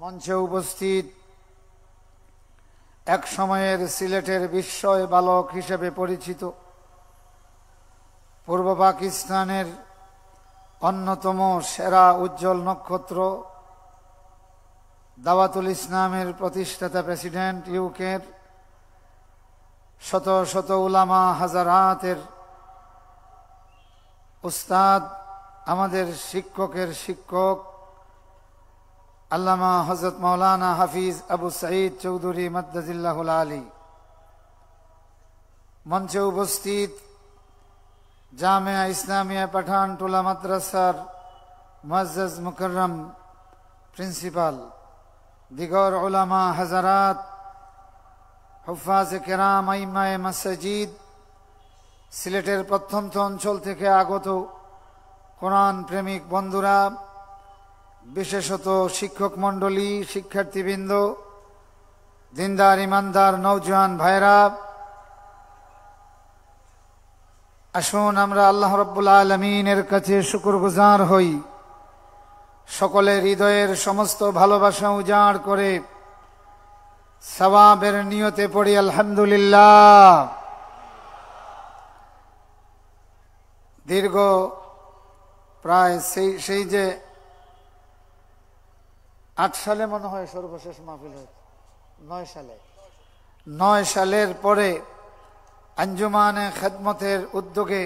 মঞ্চে উপস্থিত এক সময়ের সিলেটের বিস্ময় বালক হিসেবে পরিচিত পূর্ব পাকিস্তানের অন্যতম সেরা উজ্জ্বল নক্ষত্র দাওয়াতুল ইসলামের প্রতিষ্ঠাতা প্রেসিডেন্ট ইউকের শত শত উলামা হাজারাতের উস্তাদ, আমাদের শিক্ষকের শিক্ষক আল্লামা হযরত মাওলানা হাফিজ আবু সাঈদ চৌধুরী মাদ্দাজিল্লাহুল আলী, মঞ্চে উপস্থিত জামিয়া ইসলামিয়া পাঠানটোলা মাদ্রাসার মুআজ্জাজ মুকাররম প্রিন্সিপাল, দিগর উলামা হাজারাত, হুফাজে কেরাম, আইম্মায়ে মাসাজিদ, সিলেটের প্রত্যন্ত অঞ্চল থেকে আগত কোরআন প্রেমিক বন্ধুরা, বিশেষত শিক্ষক মণ্ডলী, শিক্ষার্থীবৃন্দ, দিনদার ইমানদার নওজোয়ান ভাইরা, আসুন আমরা আল্লাহ রাব্বুল আলামিনের কাছে শুকরগুজার হই। সকলের হৃদয়ের সমস্ত ভালোবাসা উজাড় করে সওয়াবের নিয়তে পড়ি আলহামদুলিল্লাহ। দীর্ঘ প্রায় সেই যে 8 সালে মনে হয় সর্বশেষ মাহফিল হয়েছে, 9 সালের পরে আঞ্জুমানে খেদমতের উদ্যোগে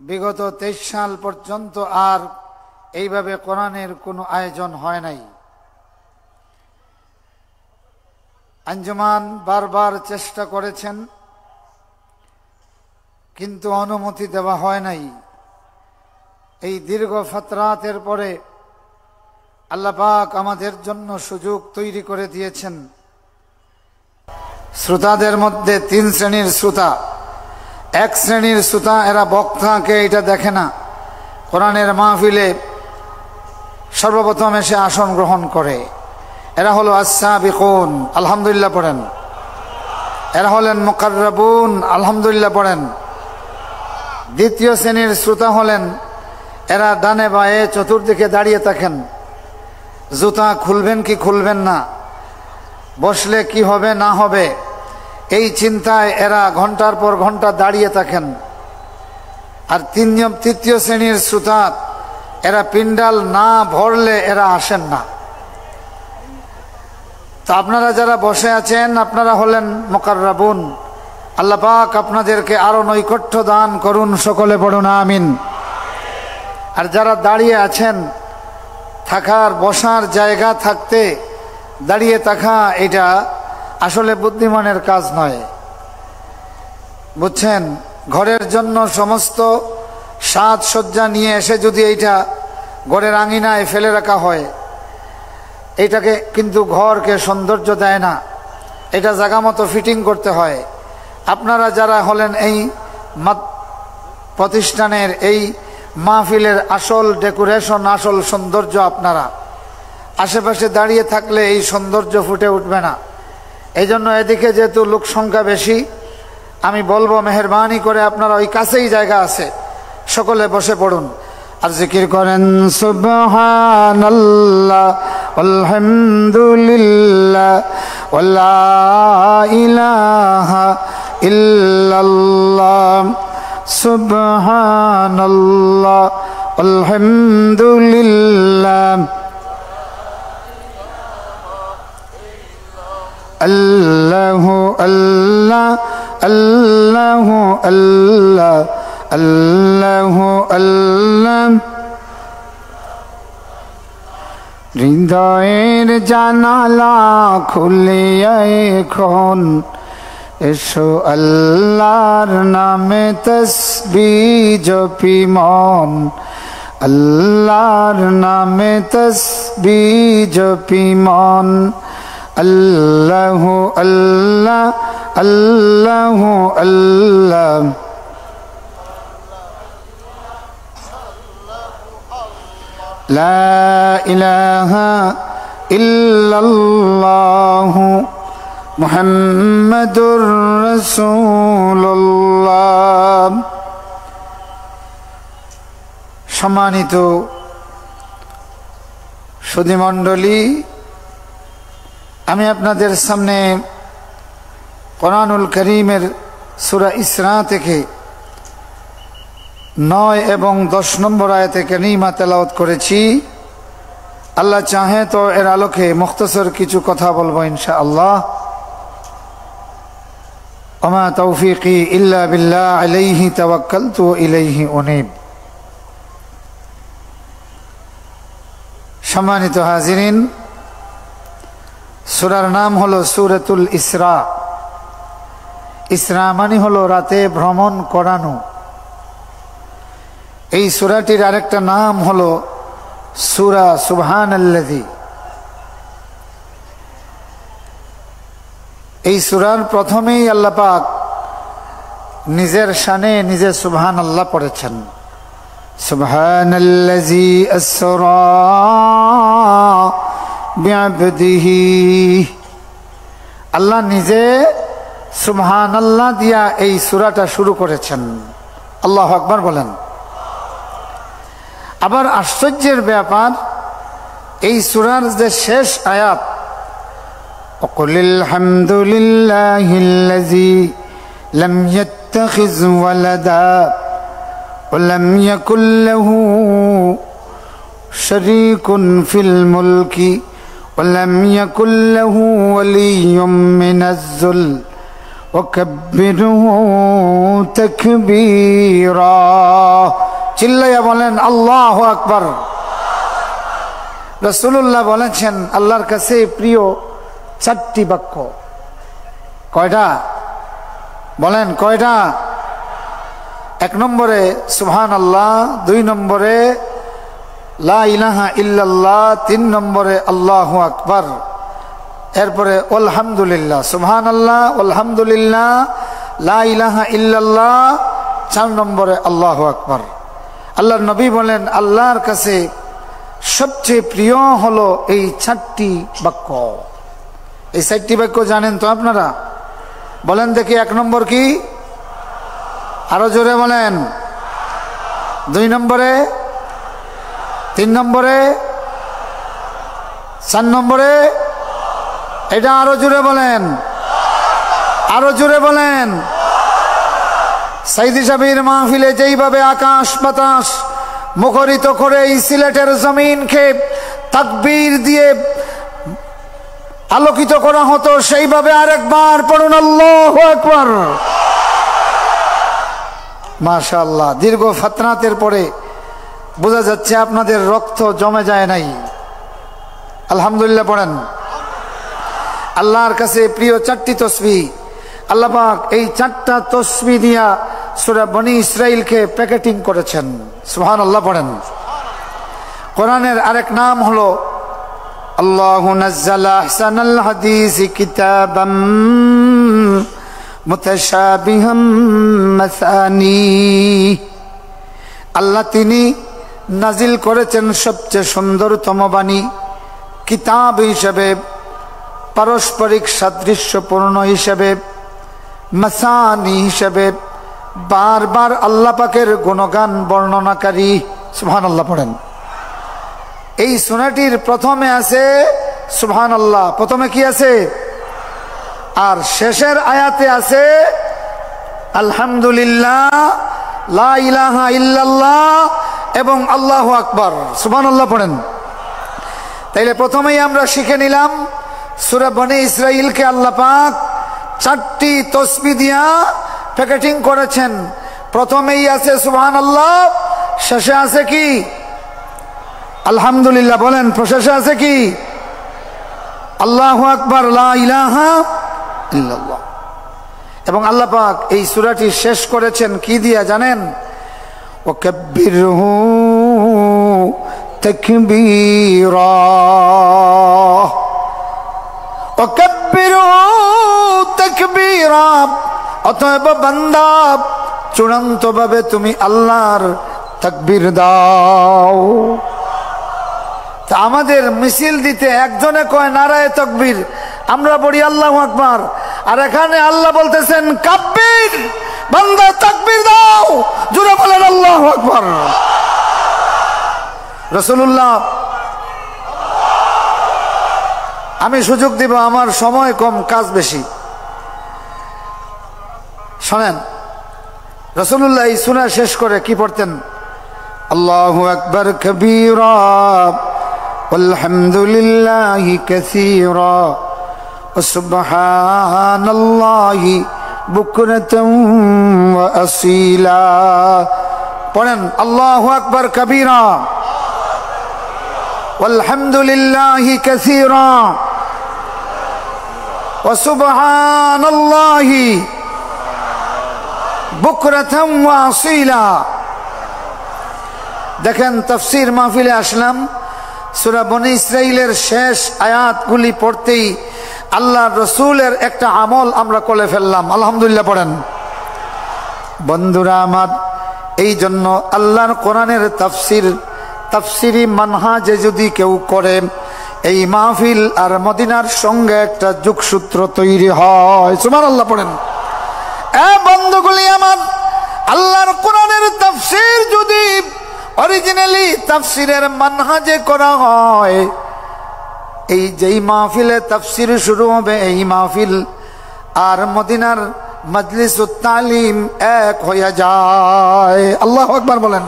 বিগত 23 সাল পর্যন্ত আর এইভাবে কোরআনের কোনো আয়োজন হয় নাই। আঞ্জুমান বারবার চেষ্টা করেছেন, কিন্তু অনুমতি দেওয়া হয় নাই। এই দীর্ঘ ফাতরাতের পরে আল্লাহ পাক আমাদের জন্য সুযোগ তৈরি করে দিয়েছেন। শ্রোতাদের মধ্যে 3 শ্রেণীর শ্রোতা। এক শ্রেণীর শ্রোতা, এরা বক্তাকে এটা দেখে না, কোরআনের মাহফিলে সর্বপ্রথম এসে আসন গ্রহণ করে। এরা হলো আস-সাবিকুন, আলহামদুলিল্লাহ পড়েন। এরা হলেন মুকাররাবুন, আলহামদুলিল্লাহ পড়েন। দ্বিতীয় শ্রেণীর শ্রোতা হলেন এরা ডানে বাঁয়ে চতুর্দিকে দাঁড়িয়ে থাকেন, জুতা খুলবেন কি খুলবেন না, বসলে কি হবে না হবে, এই চিন্তায় এরা ঘন্টার পর ঘন্টা দাঁড়িয়ে থাকেন। আর তৃতীয় শ্রেণীর শ্রোতা, এরা পিন্ডাল না ভরলে এরা আসেন না। তো আপনারা যারা বসে আছেন, আপনারা হলেন মুকাররাবুন। আল্লাহ পাক আপনাদেরকে আরো নৈকট্য দান করুন, সকলে পড়ুন আমিন। আর যারা দাঁড়িয়ে আছেন, থাকার বসার জায়গা থাকতে দাঁড়িয়ে থাকা এটা আসলে বুদ্ধিমানের কাজ নয়, বুঝছেন। ঘরের জন্য সমস্ত সাজসজ্জা নিয়ে এসে যদি এইটা ঘরের আঙিনায় ফেলে রাখা হয়, এইটাকে কিন্তু ঘরকে সৌন্দর্য দেয় না, এটা জায়গা মতো ফিটিং করতে হয়। আপনারা যারা হলেন এই প্রতিষ্ঠানের এই মাহফিলের আসল ডেকোরেশন, আসল সৌন্দর্য, আপনারা আশেপাশে দাঁড়িয়ে থাকলে এই সৌন্দর্য ফুটে উঠবে না। এই জন্য এদিকে যেহেতু লোক সংখ্যা বেশি, আমি বলবো মেহেরবানি করে আপনারা ওই কাছেই জায়গা আছে, সকলে বসে পড়ুন আর জিকির করেন সুবহানাল্লাহ আলহামদুলিল্লাহ ওয়ালা ইলাহা ইল্লাল্লাহ সুবহানাল্লাহ আলহামদুলিল্লাহ আল্লাহু আল্লাহ আল্লাহু আল্লাহ আল্লাহু আল্লাহ। হৃদয়ের জানালা খুলে এখন এসো আল্লাহর নামে তসবিহ জপি মন, আল্লাহর নামে তসবিহ জপি মন। আল্লাহু আল্লাহ আল্লাহু আল্লাহ লা ইলাহা ইল্লাল্লাহু মুহাম্মাদুর রাসূলুল্লাহ। সম্মানিত সুধীমণ্ডলী, আমি আপনাদের সামনে কোরআনুল কারীমের সূরা ইসরা থেকে 9 এবং 10 নম্বর আয়াতে কারিমা তেলাওয়াত করেছি। আল্লাহ চাহে তো এর আলোকে মুখতাসর কিছু কথা বলবো ইনশাআল্লাহ। ওমা তৌফিকি ইল্লা বিল্লাহ, আলাইহি তাওয়াক্কালতু ওয়া ইলাইহি উনীব। সম্মানিত হাজিরিন, সূরার নাম হলো সূরাতুল ইসরা। ইসরা মানে হলো রাতে ভ্রমণ করানো। এই সূরাটির আরেকটা নাম হলো সূরা সুবহানাল্লাযী। এই সূরার প্রথমেই আল্লাহ পাক নিজের শানে নিজে সুবহানাল্লাহ পড়েছেন। সুবহানাল্লাযী আসরা বিআবদিহি। আল্লাহ নিজে সুবহানাল্লাহ দিয়া এই সূরাটা শুরু করেছেন। আল্লাহু আকবার বলেন। আবার আশ্চর্যের ব্যাপার, এই সূরার যে শেষ আয়াত, ওয়াকুলিল হামদুলিল্লাহিল্লাযী লাম ইয়াত্তাখিজ ওয়ালাদা ওয়া লাম ইয়াকুল লাহু শারীকুন ফিল মুলকি ওয়া লাম ইয়াকুল লাহু ওয়ালিয়্যুম মিনাজ যুল ওয়া কাব্বিরহু তাকবীরা। চিল্লাইয়া বলেন আল্লাহু আকবার। রাসূলুল্লাহ বলেছেন আল্লাহর কাছে প্রিয় 4টি বাক্য। কয়টা বলেন? কয়টা? 1 নম্বরে সুবহানাল্লাহ, 2 নম্বরে লা ইলাহা ইল্লাল্লাহ, 3 নম্বরে আল্লাহু আকবার, এরপরে আলহামদুলিল্লাহ। সুবহানাল্লাহ, আলহামদুলিল্লাহ, লা ইলাহা ইল্লাল্লাহ, 4 নম্বরে আল্লাহু আকবার। আল্লাহর নবী বলেন আল্লাহর কাছে সবচেয়ে প্রিয় হলো এই 4টি বাক্য। এই 4টি বাক্য জানেন তো আপনারা? বলেন দেখি, 1 নম্বর কি? আরো জোরে বলেন। 2 নম্বরে, 3 নম্বরে, 4 নম্বরে, এটা আরো জোরে বলেন, আরো জোরে বলেন। সাইদি সাহেবের মাহফিলে যেইভাবে আকাশ বাতাস মুখরিত করে এই সিলেটের জমিনকে তাকবীর দিয়ে আলোকিত করা হতো, সেইভাবে আরেকবার পড়ুন আল্লাহু আকবার। মাশাআল্লাহ, দীর্ঘ ফাতনাতের পরে বোঝা যাচ্ছে আপনাদের রক্ত জমে যায় নাই। আলহামদুলিল্লাহ পড়েন। আল্লাহর কাছে প্রিয় 4টি তাসবিহ। আল্লাহ পাক এই 4টা তাসবিহ দিয়া সূরা বনী ইসরাইলকে প্যাকেটিং করেছেন। সুবহানাল্লাহ পড়েন। কোরআনের আরেক নাম হলো আল্লাহু নাযালা আহসানাল হাদিসি কিতাবাম মুতাশাবিহাম মাসানি। আল্লাহ তিনি নাজিল করেছেন সবচেয়ে সুন্দরতম বাণী, কিতাব হিসেবে, পারস্পরিক সাদৃশ্যপূর্ণ হিসেবে, মাসানি হিসেবে, বারবার আল্লাহ পাকের গুণগান বর্ণনাকারী। সুবহানাল্লাহ পড়েন। এই সূরাটির প্রথমে আছে সুবহানাল্লাহ, প্রথমে কি আছে? আর শেষের আয়াতে আছে আলহামদুলিল্লাহ, লা ইলাহা ইল্লাল্লাহ এবং আল্লাহু আকবার। সুবহানাল্লাহ পড়েন। তাইলে প্রথমেই আমরা শিখে নিলাম সূরা বনী ইসরাইলকে আল্লাহ পাক 4টি তাসবিহ দিয়া প্যাকেটিং করেছেন। প্রথমেই আছে সুবহানাল্লাহ, শেষে আছে কি? আলহামদুলিল্লাহ। বলেন, শেষে আছে কি? আল্লাহু আকবার, লা ইলাহা ইল্লাল্লাহ। এবং আল্লাহ পাক এই সূরাটি শেষ করেছেন কি দিয়া জানেন? ওয়াকাব্বিরহু তাকবীরা। ওয়াকাব্বিরহু তাকবীরা। অতএব বান্দা, চূড়ান্ত ভাবে তুমি আল্লাহর তাকবীর দাও। তা আমাদের মিছিল দিতে একজনে কয় নারায়ে তাকবীর, আমরা বলি আল্লাহু আকবার, আর এখানে আল্লাহ বলতেছেন কাব্বির, বান্দা তাকবীর দাও, জোরে বলেন আল্লাহু আকবার। রাসূলুল্লাহ আমি সুযোগ দিব, আমার সময় কম, কাজ বেশি। শোনেন, রাসূলুল্লাহ এই সূরা শেষ করে কি পড়তেন? আল্লাহু আকবার কবীরা আলহামদুলিল্লাহি কাসীরা ওয়া সুবহানাল্লাহি বুকরাতাম ওয়া আসীলা। পড়েন, আল্লাহু আকবার কবীরা আলহামদুলিল্লাহি কাসীরা ওয়া সুবহানাল্লাহি বুকরাতাম ওয়া আসীলা। দেখেন, তাফসীর মাহফিলে আসলাম, সূরা বনী ইসরাঈলের শেষ আয়াতগুলি পড়তেই আল্লাহর রাসূলের একটা আমল আমরা করে ফেললাম। আলহামদুলিল্লাহ পড়েন। বন্ধুরা আমার, এই জন্য আল্লাহর কোরআনের তাফসিরি মানহাজে যদি কেউ করে, এই মাহফিল আর মদিনার সঙ্গে একটা যোগসূত্র তৈরি হয়। সুবহানাল্লাহ পড়েন। বন্ধুগুলি আমার, আল্লাহর কোরআনের তাফসীর যদি অরিজিনালি তাফসীরের মানহাজে করা হয়, এই যেই মাহফিলে তাফসীর শুরু হবে, এই মাহফিল আর মদিনার মাজলিসুত তালিম এক হয়ে যায়। আল্লাহু আকবার বলেন।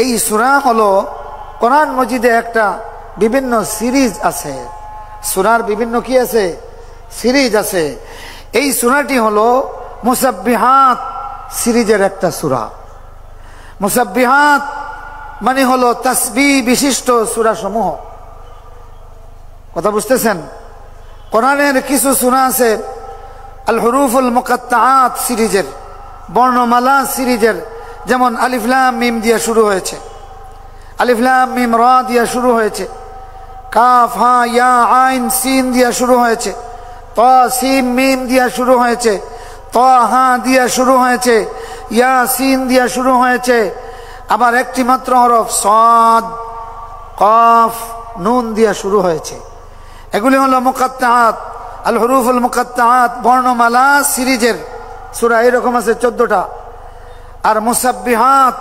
এই সূরা হলো কোরআন মজিদে একটা বিভিন্ন সিরিজ আছে, সূরার বিভিন্ন কি আছে? সিরিজ আছে। এই সূরাটি হলো মুসাব্বিহাত সিরিজের একটা সূরা। মুসাব্বিহাত মানে হলো তাসবিহ বিশিষ্ট সূরা সমূহ। কথা বুঝতেছেন? কোরআনের কিছু সূরা আছে আল হুরুফুল মুকাত্তাআত সিরিজের, বর্ণমালা সিরিজের, যেমন আলিফ লাম মিম দিয়ে শুরু হয়েছে, আলিফ লাম মিম রা দিয়ে শুরু হয়েছে, কাফ হা ইয়া আইন সিন দিয়ে শুরু হয়েছে, তা সিম মিম দিয়ে শুরু হয়েছে, তা হা দিয়ে শুরু হয়েছে, ইয়া সিন দিয়ে শুরু হয়েছে, আবার একটি মাত্র হরফ সাদ কাফ নুন দিয়ে শুরু হয়েছে। এগুলি হলো মুকাত্তাআত, আল হুরুফুল মুকাত্তাআত বর্ণমালা সিরিজের সূরা। এরকম আছে 14টা। আর মুসাব্বিহাত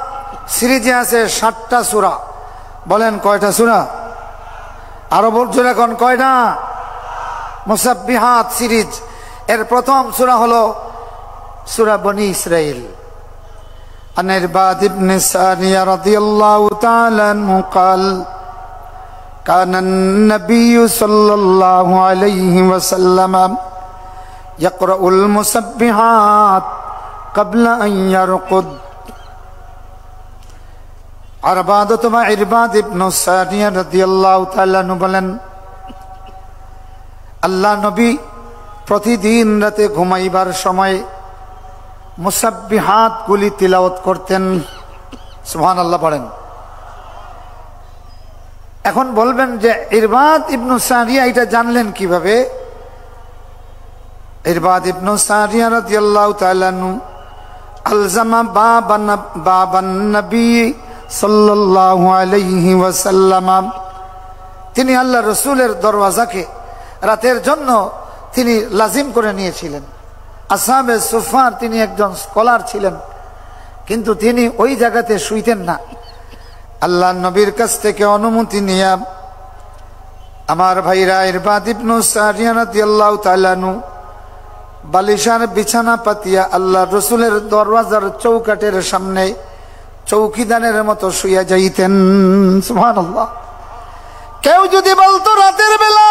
সিরিজে আছে 60টা সূরা। বলেন কয়টা সূরা? আরো বলছো এখন কয়টা? মুসাব্বিহাত সিরিজ এর প্রথম সূরা হলো সূরা বনী ইসরাঈল। عن عرباد بن سارية رضي الله تعالى عنه قال كان النبي صلى الله عليه وسلم يقرأ المسبحات قبل أن يرقد। عرباد بن سارية رضي الله تعالى عنه বলেন, আল্লাহ নবী প্রতিদিন রাতে ঘুমাইবার সময় মুসাব্বিহাত গুলি তিলাওয়াত করতেন। সুবহানাল্লাহ পড়েন। এখন বলবেন যে ইরবাদ ইবনু সারিয়া এটা জানলেন কিভাবে? ইরবাদ ইবনু সারিয়া রাদিয়াল্লাহু তাআলা আনহু আলজামা বাবান নবী সাল্লাল্লাহু আলাইহি ওয়াসাল্লাম, তিনি আল্লাহ রাসূলের দরওয়াজাকে রাতের জন্য তিনি লাজিম করে নিয়েছিলেন। আসহাবে সুফার তিনি একজন স্কলার ছিলেন, কিন্তু তিনি ওই জায়গাতে শুইতেন না। আল্লাহ নবীর কাছ থেকে অনুমতি নিয়ে আমার ভাইরা ইরবাদ ইবনু সারিয়া রাদিয়াল্লাহু তাআলা আনহু বালিশার বিছানা পাতিয়া আল্লাহ রসুলের দরওয়াজার চৌকাটের সামনে চৌকিদানের মতো শুইয়া যাইতেন। সুবহানাল্লাহ। কেউ যদি বলতো রাতের বেলা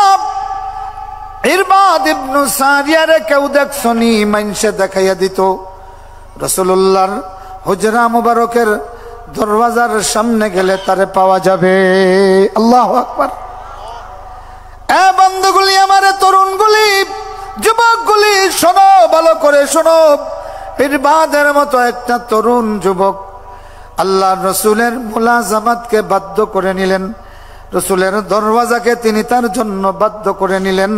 ইরবাদ ইবনু সারিয়ারে কেউ দেখছনি, মানুষে দেখাইয়া দিত রাসূলুল্লাহর হুজরা মুবারকের দরওয়াজার সামনে গেলে তারে পাওয়া যাবে। আল্লাহু আকবার। এ বন্ধুগুলি আমার, তরুণগুলি, যুবকগুলি, শোনো, ভালো করে শোনো। ইরবাদের মতো একটা তরুণ যুবক আল্লাহর রসুলের মুলাজামাতকে বাধ্য করে নিলেন, রসুলের দরওয়াজাকে তিনি তার জন্য বাধ্য করে নিলেন।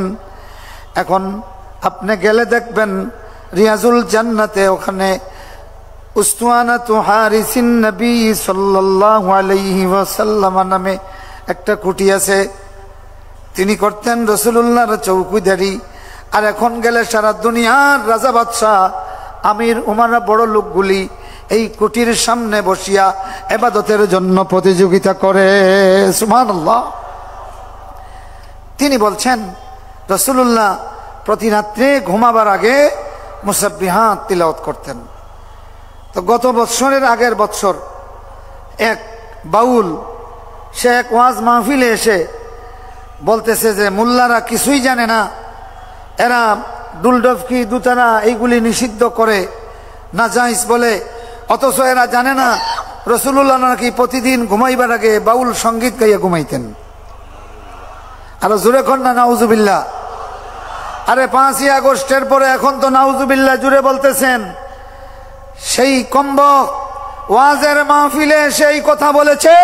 এখন আপনি গেলে দেখবেন রিয়াজুল জান্নাতে ওখানে উসওয়ানাতু হারিসিন নবী সাল্লাল্লাহু আলাইহি ওয়াসাল্লাম নামে একটা কুটি আছে। তিনি করতেন রাসূলুল্লাহর চৌকিদারি। আর এখন গেলে সারা দুনিয়ার রাজা বাদশাহ আমির উমারা বড় লোকগুলি এই কুটির সামনে বসিয়া ইবাদতের জন্য প্রতিযোগিতা করে। সুবহানাল্লাহ। তিনি বলছেন রাসূলুল্লাহ প্রতি রাত্রে ঘুমাবার আগে মুসাব্বিহাত তিলাওয়াত করতেন। তো গত বৎসরের আগের বৎসর এক বাউল সে এক ওয়াজ মাহফিলে এসে বলতেছে যে মোল্লারা কিছুই জানে না, এরা দুলডফকি দুতারা এইগুলি নিষিদ্ধ করে নাজাইজ বলে, অথচ এরা জানে না রাসূলুল্লাহ নাকি প্রতিদিন ঘুমাইবার আগে বাউল সঙ্গীত গাইয়া ঘুমাইতেন। আরো জোরে কর না নাউজুবিল্লাহ। আরে 5ই আগস্টের পরে এখন তো নাউজুবিল্লাহ জুড়ে বলতেছেন। সেই কম্বক ওয়াজের মাহফিলে সেই কথা বলেছে,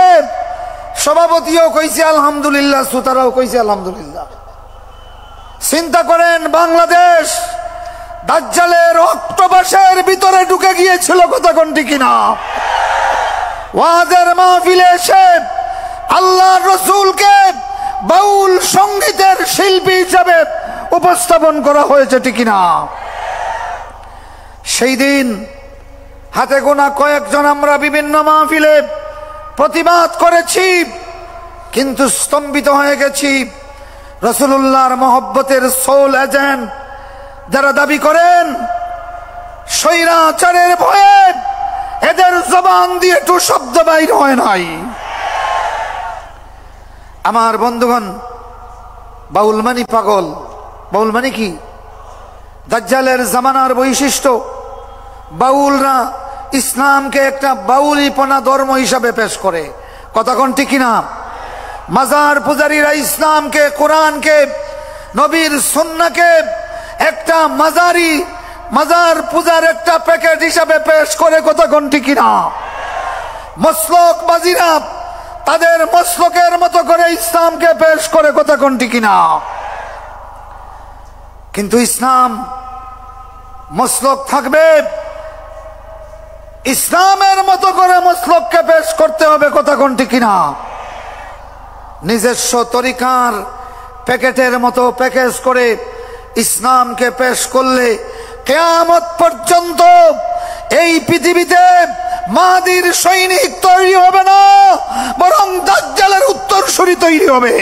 সভাপতিও কইছে আলহামদুলিল্লাহ, শ্রোতারাও কইছে আলহামদুলিল্লাহ। চিন্তা করেন, বাংলাদেশ দাজ্জালের অক্টোপাসের ভিতরে ঢুকে গিয়েছিল, কথা কোনটি কিনা? ওয়াজের মাহফিলে এসে আল্লাহর রাসূলকে বাউল সঙ্গীতের শিল্পী হিসাবে উপস্থাপন করা হয়েছে, ঠিক কিনা? সেই দিন হাতে গোনা কয়েকজন আমরা বিভিন্ন মাহফিলে প্রতিবাদ করেছি, কিন্তু স্তম্ভিত হয়ে গেছি। রাসূলুল্লাহর মহব্বতের সোল এজেন্ট যারা দাবি করেন, স্বৈরাচারের ভয়ে এদের জবান দিয়ে একটু শব্দ বাইর হয় নাই। আমার বন্ধুগণ, বাউল মানি পাগল। বাউল মানে কি? দাজ্জালের জামানার বৈশিষ্ট্য। বাউলরা ইসলামকে একটা বাউলিপনা ধর্ম হিসাবে পেশ করে, কথা কোন ঠিক কিনা? মাজার পূজারীরা ইসলামকে, কোরআনকে, নবীর সুন্নাহকে একটা মাজার পূজার একটা প্যাকেট হিসাবে পেশ করে, কথা কোন ঠিক কিনা? মসলকবাজিরা তাদের মসলকের মতো করে ইসলামকে পেশ করে, কথা কোন ঠিক কিনা? কিন্তু ইসলাম মসলক থাকবে, ইসলামের মতো করে মসলককে পেশ করতে হবে, কথা কোন ঠিক কিনা? নিজস্ব তরিকার প্যাকেটের মতো প্যাকেজ করে ইসলামকে পেশ করলে কিয়ামত পর্যন্ত এই পৃথিবীতে মাহদীর সৈনিক তৈরি হবে না, বরং দাজ্জালের উত্তরসূরি তৈরি হবে।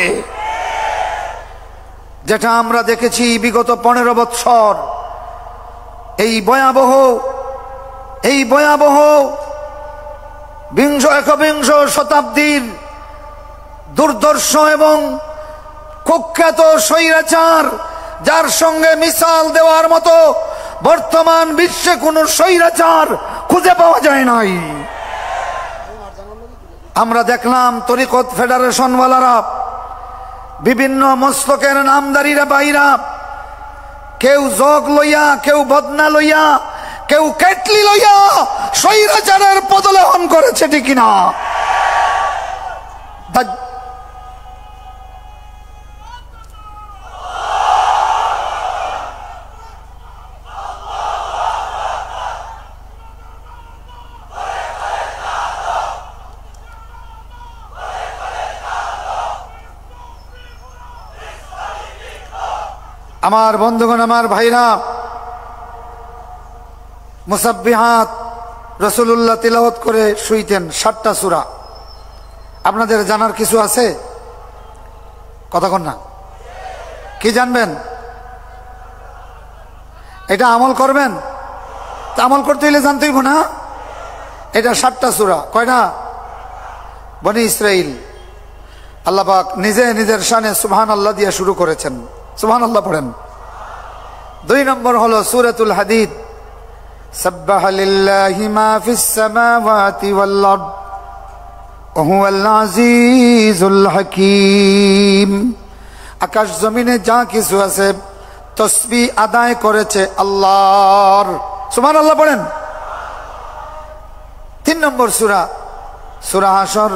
যেটা আমরা দেখেছি বিগত 15 বৎসর, এই ভয়াবহ একবিংশ শতাব্দীর দুর্ধর্ষ এবং কুখ্যাত স্বৈরাচার, যার সঙ্গে মিসাল দেওয়ার মতো বর্তমান বিশ্বে কোন স্বৈরাচার খুঁজে পাওয়া যায় নাই। আমরা দেখলাম তরিকত ফেডারেশনওয়ালারা, বিভিন্ন মসলকের নামদারিরা বাইরা, কেউ জগ লইয়া, কেউ বদনা লইয়া, কেউ কেটলি লইয়া স্বৈরাচারের পদলেহন করেছে, ঠিক কিনা? আমার বন্ধুগণ, আমার ভাইরা, মুসাব্বিহাত রাসূলুল্লাহ তিলাওয়াত করে শুইতেন 7টা সূরা। আপনাদের জানার কিছু আছে? কথা কন না, কি জানবেন? এটা আমল করবেন? আমল করতে হইলে জানতে হইব না। এটা 7টা সূরা। কয়টা? বনি ইসরাইল। আল্লাহ পাক নিজে নিজের শানে সুবহানাল্লাহ দিয়ে শুরু করেছেন, সুবহানাল্লাহ পড়েন। 2 নম্বর হলো সূরাতুল হাদিদ, সাব্বাহা লিল্লাহি মা ফিস সামাওয়াতি ওয়াল আরদ ওয়া হুয়াল আজিজুল হাকীম। আকাশ জমিনে যা কিছু আছে তাসবিহ আদায় করেছে আল্লাহর, সুবহানাল্লাহ পড়েন। 3 নম্বর সূরা হাশর,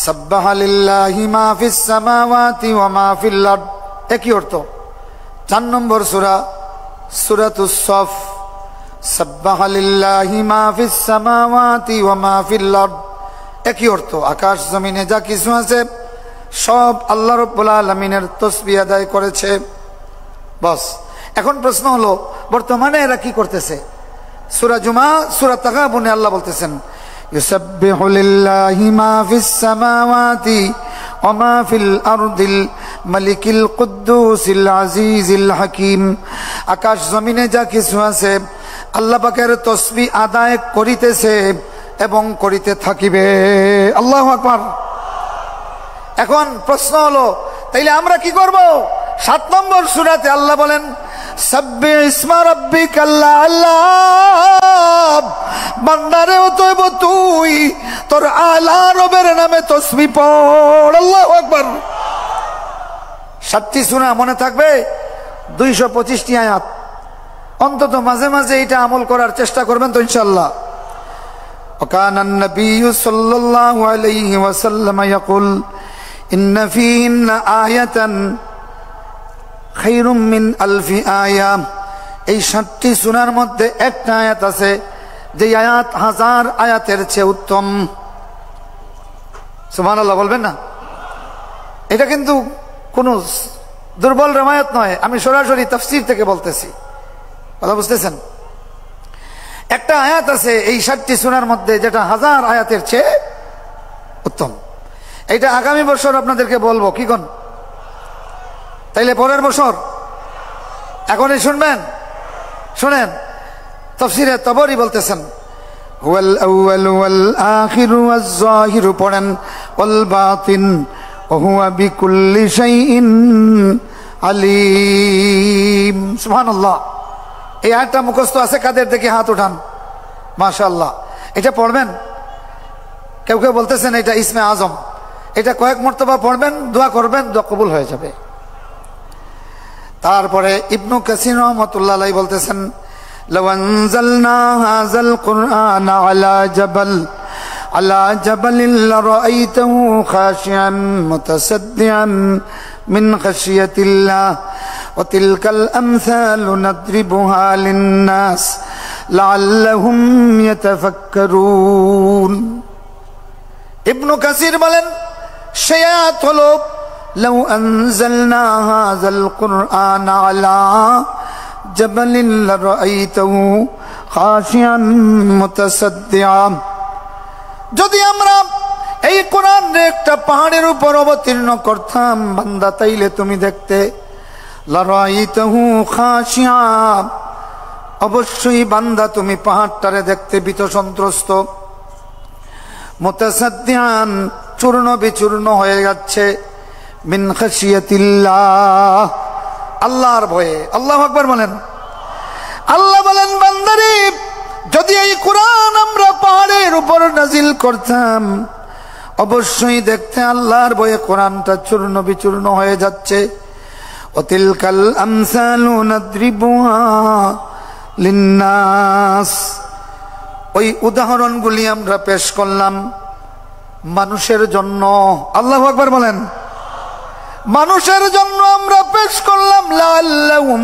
সাব্বাহা লিল্লাহি মা ফিস সামাওয়াতি ওয়া মা ফিল আরদ, একই অর্থ। 4 নম্বর সূরাতুস সফ, সাব্বাহা লিল্লাহি মা ফিস সামাওয়াতি ওয়া মা ফিল আরদ, একই অর্থ। আকাশ জমিনে যা কিছু আছে সব আল্লাহ রাব্বুল আলামিনের তাসবিহ আদায় করেছে। বস, এখন প্রশ্ন হলো, বর্তমানে এরা কি করতেছে? সূরা জুমা, সূরা তাগাবুনে আল্লাহ বলতেছেন, ইউসাব্বিহু লিল্লাহি মা ফিস সামাওয়াতি ওয়া মা ফিল আরদিল মালিকিল কুদ্দুসিল আজিজিল হাকিম। আকাশ জমিনে যা কিছু আছে আল্লাহ পাকের তাসবিহ আদায় করিতেছে এবং করিতে থাকিবে। আল্লাহু আকবার। এখন প্রশ্ন হলো, তাইলে আমরা কি করব? 7 নম্বর সূরাতে আল্লাহ বলেন সাব্বিহ ইসমা রাব্বিকাল আ'লা, বান্দারে অতএব তুই তোর আলা রবের নামে তাসবিহ পড়। আল্লাহু আকবার। 7টি সূরা মনে থাকবে, 225টি আয়াত। অন্তত মাঝে মাঝে এটা আমল করার চেষ্টা করবেন তো ইনশাআল্লাহ। وكان النبي صلى الله عليه وسلم يقول إن فيهن آية خير من 1000 آية। এই 7টি সূরার মধ্যে একটা আয়াত আছে যে আয়াত 1000 আয়াতের চেয়ে উত্তম। সুবহানাল্লাহ বলবেন না? এটা কিন্তু কোনো দুর্বল রিওয়ায়াত নয়, আমি সরাসরি তাফসীর থেকে বলতেছি। কথা বুঝতেছেন? একটা আয়াত আছে এই 7টি সূরার মধ্যে যেটা 1000 আয়াতের চেয়ে উত্তম। এটা আগামী বছর আপনাদেরকে বলবো, কি কোন? তাইলে পরের বছর এখনই শুনবেন? শুনেন, তাফসীরে তাবরী বলতেছেন হুয়াল আউয়ালু ওয়াল আখিরু ওয়াজ যাহিরু, পড়েন ওয়াল বাতিন ওয়া হুয়া বিকুল্লি শাইইন আলিম। সুবহানাল্লাহ। এই আয়াতটা মুখস্থ আছে কাদের? দেখে হাত উঠান। মাশাআল্লাহ। এটা পড়বেন। কেউ কেউ বলতেছেন এটা ইসমে আজম, এটা কয়েক মর্তবা পড়বেন, দোয়া করবেন, দোয়া কবুল হয়ে যাবে। তারপরে ইবনু কাসির রাহমাতুল্লাহ আলাইহি বলতেছেন লাউ আনজালনা হাযাল কুরআন আলা জাবালিন লারাআইতাহু খাশিআন মুতাসাদ্দিআন মিন খাশিয়াতিল্লাহ ওয়া তিলকাল আমসালু নাদরিবুহা লিন-নাস লাআল্লাহুম ইয়াতাফাক্কারুন। ইবনু কাসির বলেন সেই আয়াত হলো লাউ আনজালনা হাযাল কুরআন আলা জাবালিন লারাআইতাহু খাশিআন মুতাসাদ্দিআন। যদি আমরা এই কোরআন একটা পাহাড়ের উপর অবতীর্ণ করতাম বান্দা, তাইলে তুমি দেখতে লারাআইতাহু খাশিআ, অবশ্যই বান্দা তুমি পাহাড়টারে দেখতে ভীত সন্ত্রস্ত, মুতাসাদ্দিআন, চূর্ণ বিচূর্ণ হয়ে যাচ্ছে, মিন খাশিয়াতিল্লাহ, আল্লাহর ভয়ে। আল্লাহু আকবার বলেন। আল্লাহ বলেন বান্দারে যদি এই কোরআন আমরা পাহাড়ের উপর নাজিল করতাম, অবশ্যই দেখতে আল্লাহর ভয়ে কোরআনটা চূর্ণ বিচূর্ণ হয়ে যাচ্ছে। ওয়াতিলকাল আমসালু নাদরিবুহা লিন-নাস, ওই উদাহরণগুলি আমরা পেশ করলাম মানুষের জন্য। আল্লাহু আকবার বলেন। মানুষের জন্য আমরা পেশ করলাম লাআল্লাহুম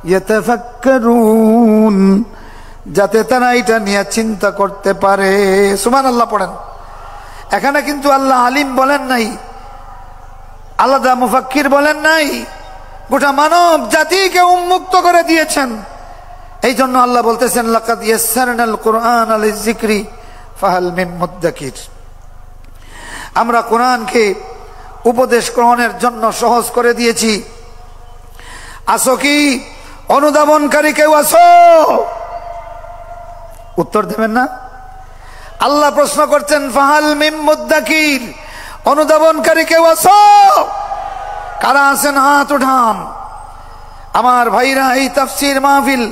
ইয়াতাফাক্কারুন, যাতে তারা এটা নিয়ে চিন্তা করতে পারে। সুবহানাল্লাহ পড়েন। এখানে কিন্তু আল্লাহ আলিম বলেন নাই, আলাদা মুফাক্কির বলেন নাই, গোটা মানব জাতিকে উন্মুক্ত করে দিয়েছেন। এই জন্য আল্লাহ বলতেছেন লাকাদ ইয়াসসারনাল কুরআনা লিয-যিকরি ফাহাল মিন মুদ্দাকির। আমরা কোরআনকে উপদেশ গ্রহণের জন্য সহজ করে দিয়েছি। আসো কি অনুধাবনকারী কেউ আসো? উত্তর দেবেন না? আল্লাহ প্রশ্ন করছেন ফাহাল মিন মুদ্দাকির, অনুধাবনকারী কেউ আসো? কারা আছেন হাত উঠান। আমার ভাইরা, এই তাফসীর মাহফিল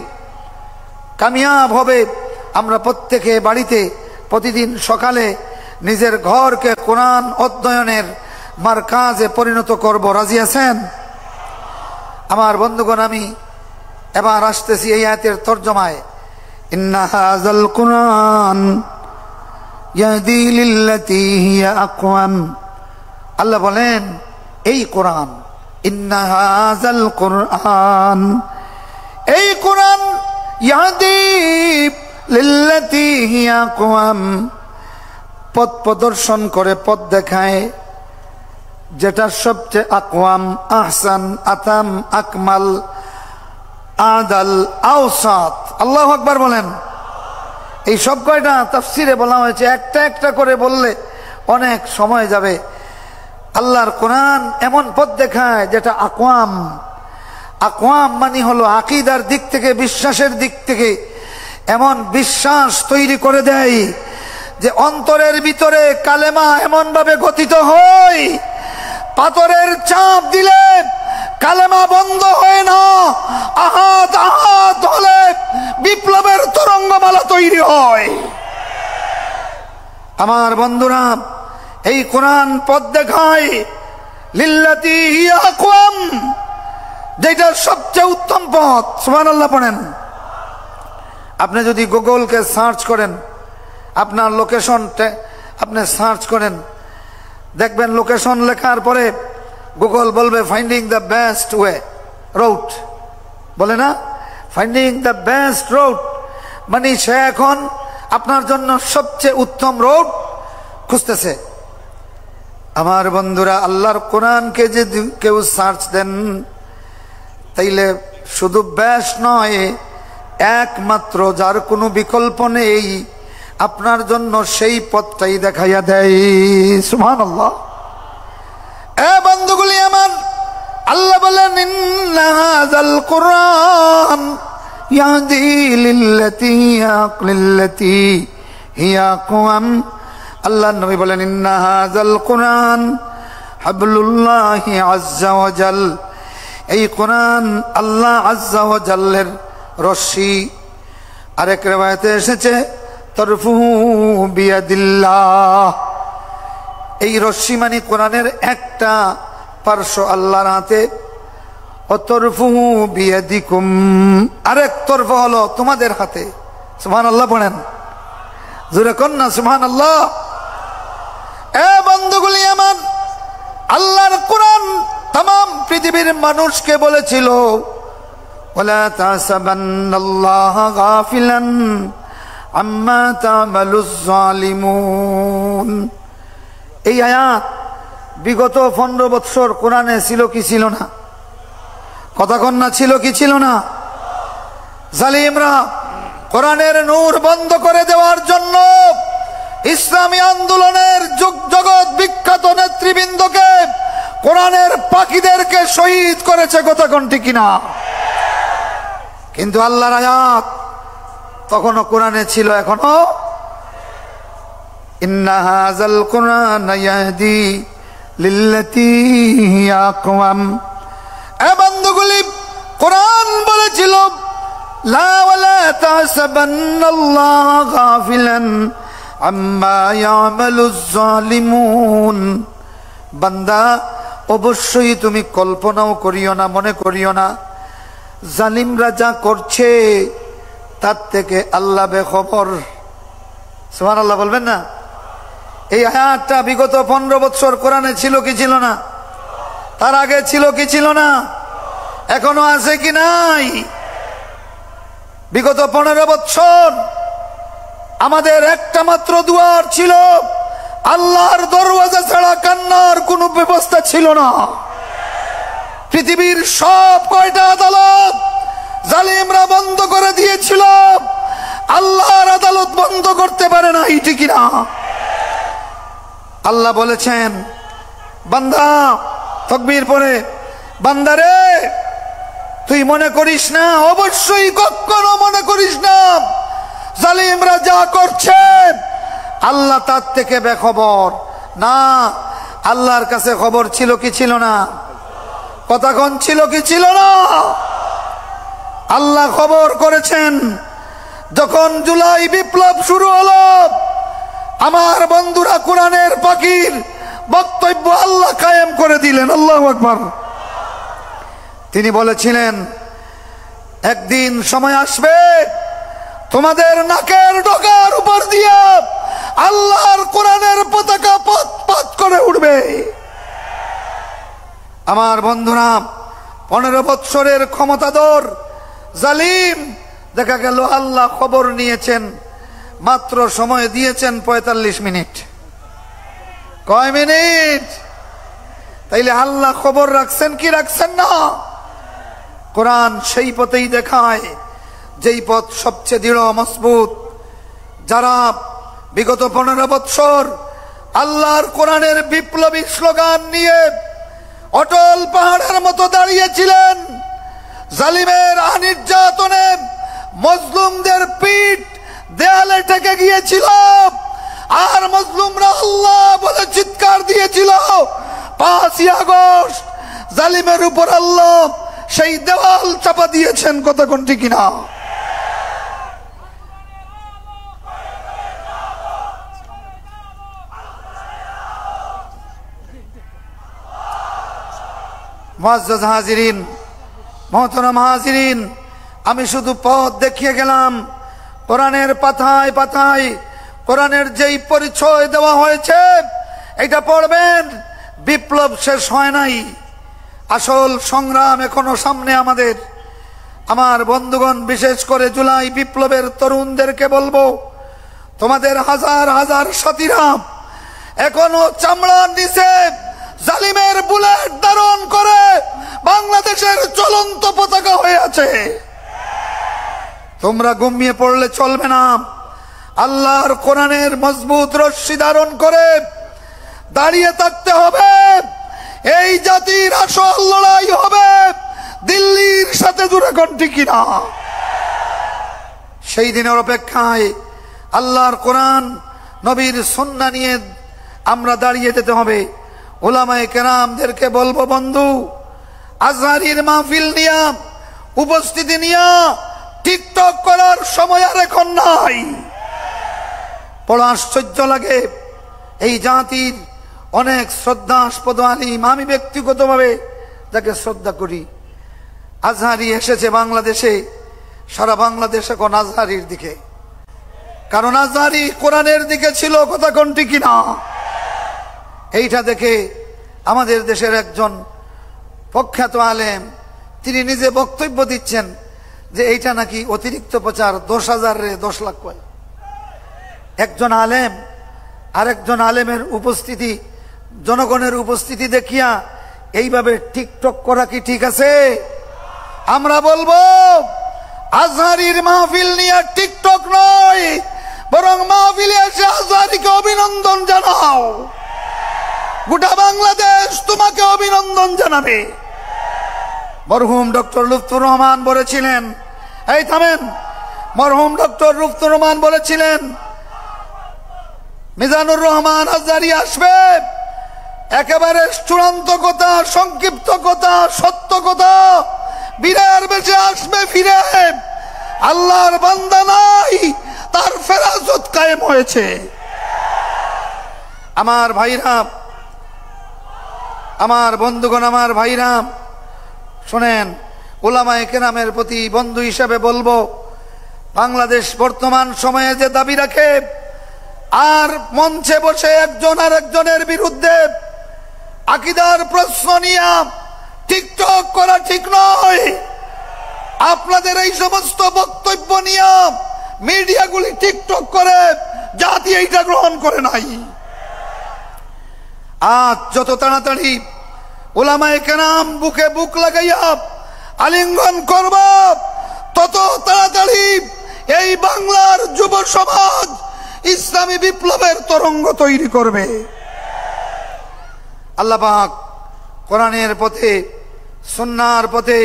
কামিয়াব হবে। আমরা প্রত্যেকে বাড়িতে প্রতিদিন সকালে নিজের ঘরকে কোরআন অধ্যয়নের মারকাজে পরিণত করব। রাজি আছেন? আমার বন্ধুগণ, আমি এবার আসতেছি এই আয়াতের তরজমায়। ইন্না হাযাল কুরআন ইয়াহদি লিল্লাতী হিয়া আকওয়াম। আল্লাহ বলেন এই কোরআন, ইন্না হাযাল কুরআন, এই কোরআন ইয়াহদি লিল্লাতী হিয়া আকওয়াম, পথ প্রদর্শন করে, পথ দেখায়, যেটা সবচেয়ে আকওয়াম, আহসান, আতাম, আকমাল, আদাল, আওসাত। আল্লাহু আকবার বলেন। এই সব কয়টা তাফসিরে বলা হয়েছে, একটা একটা করে বললে অনেক সময় যাবে। আল্লাহর কোরআন এমন পথ দেখায় যেটা আকওয়াম। আকওয়াম মানে হলো আকীদার দিক থেকে, বিশ্বাসের দিক থেকে এমন বিশ্বাস তৈরি করে দেয় যে অন্তরের ভিতরে কালেমা এমন ভাবে গঠিত হয়, পাথরের চাপ দিলে কালেমা বন্ধ হয় না, আহাত আহাত হলে বিপ্লবের তরঙ্গমালা তৈরি হয়। আমার বন্ধুরা, এই কোরআন পথ দেখায় লিল্লাতি হিয়া আকওয়াম, যেটা সবচেয়ে উত্তম পথ। সুবহানাল্লাহ পড়েন। আপনি যদি গুগলকে সার্চ করেন, আপনার লোকেশনটা আপনি সার্চ করেন, দেখবেন লোকেশন লেখার পরে গুগল বলবে finding the best way route, বলে না, ফাইন্ডিং দ্য বেস্ট রুট, মানে সে এখন আপনার জন্য সবচেয়ে উত্তম রুট খুঁজতেছে। আমার বন্ধুরা, আল্লাহর কোরআনকে যদি কেউ সার্চ দেন তাইলে শুধু বেস্ট নয়, একমাত্র যার কোনো বিকল্প নেই, আপনার জন্য সেই পথটাই দেখাইয়া দেয়। সুবহানাল্লাহ। এ বন্ধুগুলি আমার, আল্লাহ বলেন ইন্না হাযাল কুরআন ইয়াহদি লিল্লাতি হিয়া আকওয়াম। আল্লাহ নবী বলেন ইন্না হাযাল কুরআন হাবলুল্লাহি আযজা ওয়া জাল। এই কোরআন আল্লাহ আযজা ওয়া জাল্লের রশি। আরেক riwayate এসেছে তরফুহু বিয়াদিল্লাহ। এই রশি মানে কোরআনের একটা পার্শ্ব আল্লাহর হাতে, অতরফুহু বিয়াদিকুম, আরেক তরফ হলো তোমাদের হাতে। সুবহানাল্লাহ পড়েন, জোরে কোন না সুবহানাল্লাহ। এ বন্ধুগুলি আমার, আল্লাহর কোরআন तमाम পৃথিবীর মানুষকে বলেছিল ওয়ালা তাসাবান্নাল্লাহা গাফিলান আম্মা তা'মালুজ জালিমুন। এই আয়াত বিগত 15 বছর কোরআনে ছিল কি ছিল না? কথা কন না, ছিল কি ছিল না? জালিমরা কোরআনের নূর বন্ধ করে দেওয়ার জন্য ইসলামী আন্দোলনের জগৎ বিখ্যাত নেতৃবৃন্দকে, কোরআনের পাখীদেরকে শহীদ করেছে। কথা কোন ঠিক কিনা? কিন্তু আল্লাহর আয়াত তখনও কোরআনে ছিল, এখনো। ইন্না হাযাল কুরআন ইয়াহদি লিল্লাতি হিয়া আকওয়াম। এ বন্ধুগুলি, কোরআন বলেছিল লা ওয়ালা তাহসাবান্নাল্লাহা গাফিলান আম্মা ইয়ামালুজ জালিমুন। বান্দা, অবশ্যই তুমি কল্পনাও করিও না, মনে করিও না জালিমরা যা করছে তার থেকে আল্লাহ বেখবর। সুবহানাল্লাহ বলবেন না? এই আয়াতটা বিগত 15 বছর কোরআনে ছিল কি ছিল না? তার আগে ছিল কি ছিল না? এখনো আছে কি নাই? বিগত 15 বছর আমাদের একটা মাত্র দুয়ার ছিল, আল্লাহর দরওয়াজা ছাড়া কান্নার কোনো ব্যবস্থা ছিল না। পৃথিবীর সব কয়টা আদালত জালিমরা বন্ধ করে দিয়েছিল, আল্লাহর আদালত বন্ধ করতে পারে না। এই ঠিক না? আল্লাহ বলেছেন, বান্দা, তাকবীর পরে, বান্দারে তুই মনে করিস না, অবশ্যই কখনো মনে করিস না জালিমরা যা করছে আল্লাহ তার থেকে বেখবর না। আল্লাহর কাছে খবর ছিল কি ছিল না? কতক্ষণ ছিল কি ছিল না? আল্লাহ খবর করেছেন। যখন জুলাই বিপ্লব শুরু হলো, আমার বন্ধুরা কোরআনের পাখির বক্তব্য আল্লাহ কায়েম করে দিলেন। আল্লাহু আকবার। তিনি বলেছিলেন, একদিন সময় আসবে তোমাদের নাকের ডগার উপর দিয়ে আল্লাহর কোরআনের পতাকা পথ পথ করে উঠবে। আমার বন্ধুরা, 15 বৎসরের ক্ষমতাধর জালিম, দেখা গেল আল্লাহ খবর নিয়েছেন, মাত্র সময় দিয়েছেন 45 মিনিট। কয় মিনিট? তাইলে আল্লাহ খবর রাখছেন কি রাখছেন না? কোরআন সেই পথেই দেখায় যেই পথ সবচেয়ে দৃঢ় মজবুত। যারা বিগত 15 বৎসর আল্লাহর কোরআনের বিপ্লবী স্লোগান নিয়ে অটল পাহাড়ের মতো দাঁড়িয়েছিলেন। জালিমের নির্যাতনে মজলুমদের পিঠ দেয়ালে ঠেকে গিয়েছিল, আর মজলুমরা আল্লাহ বলে চিৎকার দিয়েছিল। 5ই আগস্ট জালিমের উপর আল্লাহ সেই দেওয়াল চাপা দিয়েছেন, কথা কোন ঠিক কিনা? মুআজ্জাজ হাজিরিন, মোহতারাম হাজিরিন, আমি শুধু পথ দেখিয়ে গেলাম। কোরআনের পাতায় পাতায় কোরআনের যেই পরিচয় দেওয়া হয়েছে এটা পড়বেন। বিপ্লব শেষ হয় নাই, আসল সংগ্রাম এখনো সামনে আমাদের। আমার বন্ধুগণ, বিশেষ করে জুলাই বিপ্লবের তরুণদেরকে বলবো, তোমাদের হাজার হাজার সাথীরা এখনো চামড়ার নিচে জালিমের বুলেট ধারণ করে বাংলাদেশের চলন্ত পতাকা হয়ে আছে। তোমরা ঘুমিয়ে পড়লে চলবে না। আল্লাহর কোরআনের মজবুত রশ্মি ধারণ করে দাঁড়িয়ে থাকতে হবে। এই জাতির আসল লড়াই হবে দিল্লির সাথে, জুড়ে কোন ঠিক কিনা? সেই দিনের অপেক্ষায় আল্লাহর কোরআন নবীর সুন্নাহ নিয়ে আমরা দাঁড়িয়ে যেতে হবে। উলামায়ে কেরামদেরকে বলবো, বন্ধু, আজহারির মাহফিল নিয়া, উপস্থিতি নিয়া টিকটক করার সময় আর এখন নাই। বড় আশ্চর্য লাগে, এই জাতির অনেক শ্রদ্ধাস্পদ আলিম, আমি ব্যক্তিগতভাবে তাকে শ্রদ্ধা করি। আজহারি এসেছে বাংলাদেশে, সারা বাংলাদেশ এখন আজহারির দিকে, কারণ আজহারি কোরআনের দিকে ছিল, কথা কোন ঠিক কিনা? এইটা দেখে আমাদের দেশের একজন প্রখ্যাত আলেম তিনি নিজে বক্তব্য দিচ্ছেন যে এইটা নাকি অতিরিক্ত প্রচার, 10,000 রে 10 লাখ কয়। একজন আলেম আরেকজন আলেমের উপস্থিতি, জনগণের উপস্থিতি দেখিয়া এইভাবে টিকটক করা কি ঠিক আছে? আমরা বলবো, আজহারির মাহফিল নিয়ে টিকটক নয়, বরং মাহফিলে এসে আজহারিকে অভিনন্দন জানাও। গোটা বাংলাদেশ তোমাকে অভিনন্দন জানাবে। মরহুম ডক্টর লুৎফর রহমান বলেছিলেন, এই থামেন, মরহুম ডক্টর লুৎফর রহমান বলেছিলেন, মিজানুর রহমান আজহারি আসবে, একেবারে চূড়ান্ত কথা, সংক্ষিপ্ত কথা, সত্য কথা, বীরের বেশে আসবে ফিরে। আল্লাহর বান্দা নাই, তার ফেরাজত কায়েম হয়েছে। আমার ভাইরা, আমার বন্ধুগণ, আমার ভাইরা শোনেন, উলামায়ে কেরামের প্রতি বন্ধু হিসেবে বলবো, বাংলাদেশ বর্তমান সময়ে যে দাবি রাখে আর মঞ্চে বসে একজন আর একজনের বিরুদ্ধে আকীদার প্রশ্ন নিয়ে টিকটক করা ঠিক নয়। আপনাদের এই সমস্ত বক্তব্য নিয়ে মিডিয়াগুলি টিকটক করে, জাতি এইটা গ্রহণ করে নাই। আজ যত তাড়াতাড়ি উলামায়ে কেরাম বুকে বুক লাগাইয়া আলিঙ্গন করব, তত তাড়াতাড়ি এই বাংলার যুব সমাজ ইসলামী বিপ্লবের তরঙ্গ তৈরি করবে। আল্লাহ পাক কোরআনের পথে, সুন্নাহর পথে,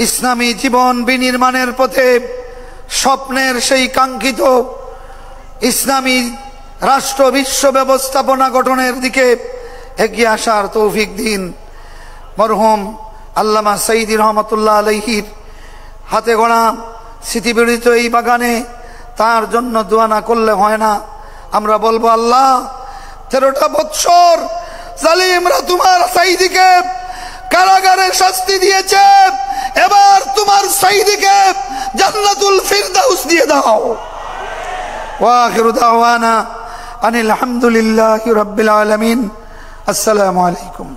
ইসলামী জীবন বিনির্মাণের পথে, স্বপ্নের সেই কাঙ্ক্ষিত ইসলামী রাষ্ট্র বিশ্ব ব্যবস্থাপনা গঠনের দিকে এগিয়ে আসার তৌফিক দিন। মরহুম আল্লামা সাইদি রহমতুল্লাহ আলাইহির হাতে গড়া স্মৃতিবিড়িত এই বাগানে তার জন্য দোয়া না করলে হয় না। আমরা বলবো, আল্লাহ, 13টা বৎসর জালিমরা তোমার সাইদিকে কারাগারে শাস্তি দিয়েছে, এবার তোমার সাইদিকে জান্নাতুল ফিরদাউস দিয়ে দাও। ওয়া আখিরু দাওয়ানা আনিল হামদুলিল্লাহি রাব্বিল আলামিন। আসসালামু আলাইকুম।